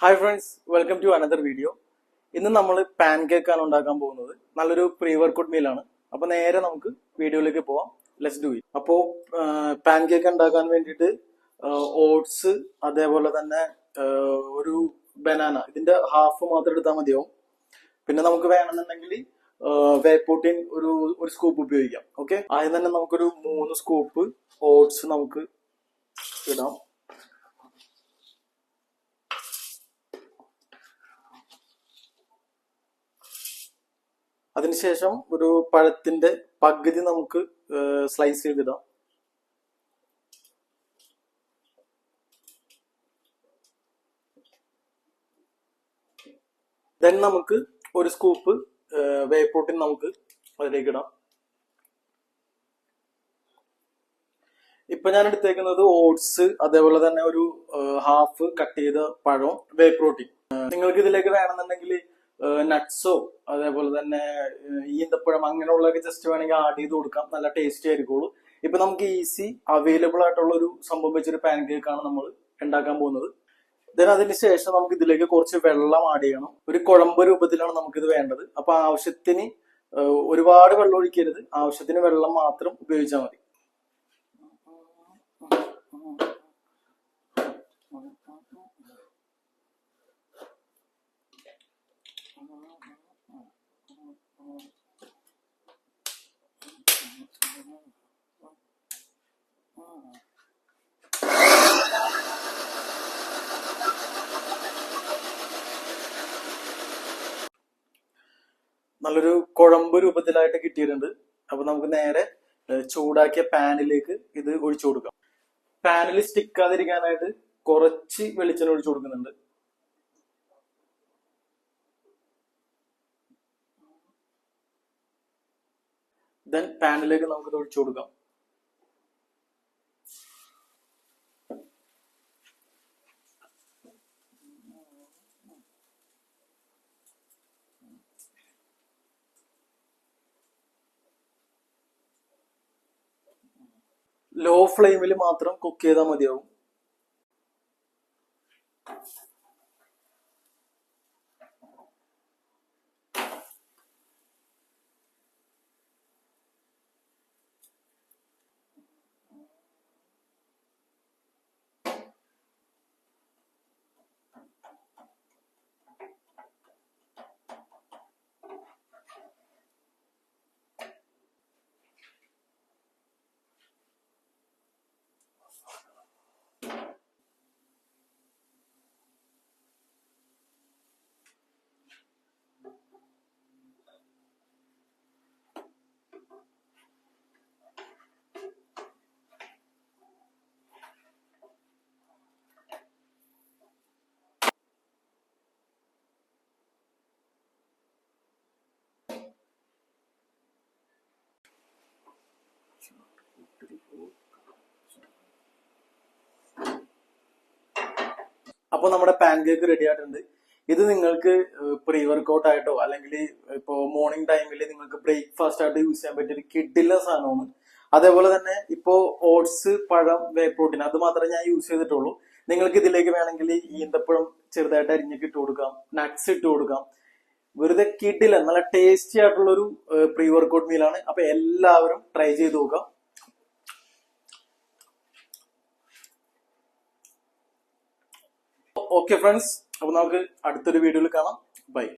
Hi friends, welcome to another video. ഇന്ന് നമ്മൾ pan cake ആണ് ഉണ്ടാക്കാൻ പോകുന്നത്. നല്ലൊരു പ്രീ വർക്കൗട്ട് മീലാണ്. അപ്പൊ നേരെ നമുക്ക് വീഡിയോയിലേക്ക് പോവാം. Let's do it. അപ്പോൾ പാൻ കേക്ക് ഉണ്ടാക്കാൻ വേണ്ടിയിട്ട് ഓട്സ്, അതേപോലെ തന്നെ ഒരു ബനാന, ഇതിന്റെ ഹാഫ് മാത്രം എടുത്താൽ മതിയാവും. പിന്നെ നമുക്ക് വേണമെന്നുണ്ടെങ്കിൽ വേ പ്രോട്ടീൻ ഒരു സ്കൂപ്പ് ഉപയോഗിക്കാം. ഓക്കെ, ആദ്യം തന്നെ നമുക്കൊരു 3 സ്കൂപ്പ് ഓട്സ് നമുക്ക് ഇടാം. അതിനുശേഷം ഒരു പഴത്തിന്റെ പകുതി നമുക്ക് സ്ലൈസ് ചെയ്തിടാം. ദെൻ നമുക്ക് ഒരു സ്കൂപ്പ് വേ പ്രോട്ടീൻ നമുക്ക് അതിലേക്ക് ഇടാം. ഇപ്പൊ ഞാൻ എടുത്തേക്കുന്നത് ഓട്സ്, അതേപോലെ തന്നെ ഒരു ഹാഫ് കട്ട് ചെയ്ത പഴം, വേ പ്രോട്ടീൻ. നിങ്ങൾക്ക് ഇതിലേക്ക് വേണമെന്നുണ്ടെങ്കിൽ നട്ട്സോ അതേപോലെ തന്നെ ഈന്തപ്പഴം അങ്ങനെയുള്ളതൊക്കെ ജസ്റ്റ് വേണമെങ്കിൽ ആഡ് ചെയ്ത് കൊടുക്കാം. നല്ല ടേസ്റ്റി ആയിരിക്കുള്ളൂ. ഇപ്പൊ നമുക്ക് ഈസി അവൈലബിൾ ആയിട്ടുള്ള ഒരു സംഭവം വെച്ചൊരു പാൻ കേക്ക് ആണ് നമ്മൾ ഉണ്ടാക്കാൻ പോകുന്നത്. ദെൻ അതിന് ശേഷം നമുക്ക് ഇതിലേക്ക് കുറച്ച് വെള്ളം ആഡ് ചെയ്യണം. ഒരു കുഴമ്പ് രൂപത്തിലാണ് നമുക്കിത് വേണ്ടത്. അപ്പൊ ആവശ്യത്തിന് ഒരുപാട് വെള്ളം ഒഴിക്കരുത്, ആവശ്യത്തിന് വെള്ളം മാത്രം ഉപയോഗിച്ചാൽ മതി. നല്ലൊരു കുഴമ്പ് രൂപത്തിലായിട്ട് കിട്ടിയിട്ടുണ്ട്. അപ്പൊ നമുക്ക് നേരെ ചൂടാക്കിയ പാനിലേക്ക് ഇത് ഒഴിച്ചു കൊടുക്കാം. പാനിൽ സ്റ്റിക്കാതിരിക്കാനായിട്ട് കുറച്ച് വെളിച്ചെണ്ണ ഒഴിച്ചു കൊടുക്കുന്നുണ്ട്. ദെൻ പാനിലേക്ക് നമുക്ക് ഒഴിച്ചു കൊടുക്കാം. ലോ ഫ്ലെയിമിൽ മാത്രം കുക്ക് ചെയ്താൽ മതിയാവും. അപ്പൊ നമ്മുടെ പാൻ കേക്ക് റെഡി ആയിട്ടുണ്ട്. ഇത് നിങ്ങൾക്ക് പ്രീ വർക്കൗട്ട് ആയിട്ടോ അല്ലെങ്കിൽ ഇപ്പോ മോർണിംഗ് ടൈമിൽ നിങ്ങൾക്ക് ബ്രേക്ക്ഫാസ്റ്റ് ആയിട്ട് യൂസ് ചെയ്യാൻ പറ്റിയ ഒരു കിഡിലെ സാധനമാണ്. അതേപോലെ തന്നെ ഇപ്പോ ഓട്സ്, പഴം, വേ പ്രോട്ടീൻ അത് മാത്രമേ ഞാൻ യൂസ് ചെയ്തിട്ടുള്ളൂ. നിങ്ങൾക്ക് ഇതിലേക്ക് വേണമെങ്കിൽ ഈന്തപ്പഴം ചെറുതായിട്ട് അരിഞ്ഞിട്ട് ഇട്ട് കൊടുക്കാം, നട്ട്സ് ഇട്ട് കൊടുക്കാം. വെറുതെ കിഡിലെ നല്ല ടേസ്റ്റി ആയിട്ടുള്ള ഒരു പ്രീ വർക്കൗട്ട് മീലാണ്. അപ്പൊ എല്ലാവരും ട്രൈ ചെയ്ത് നോക്കാം. ഓക്കെ ഫ്രണ്ട്സ്, അപ്പൊ നമുക്ക് അടുത്തൊരു വീഡിയോയിൽ കാണാം. ബൈ.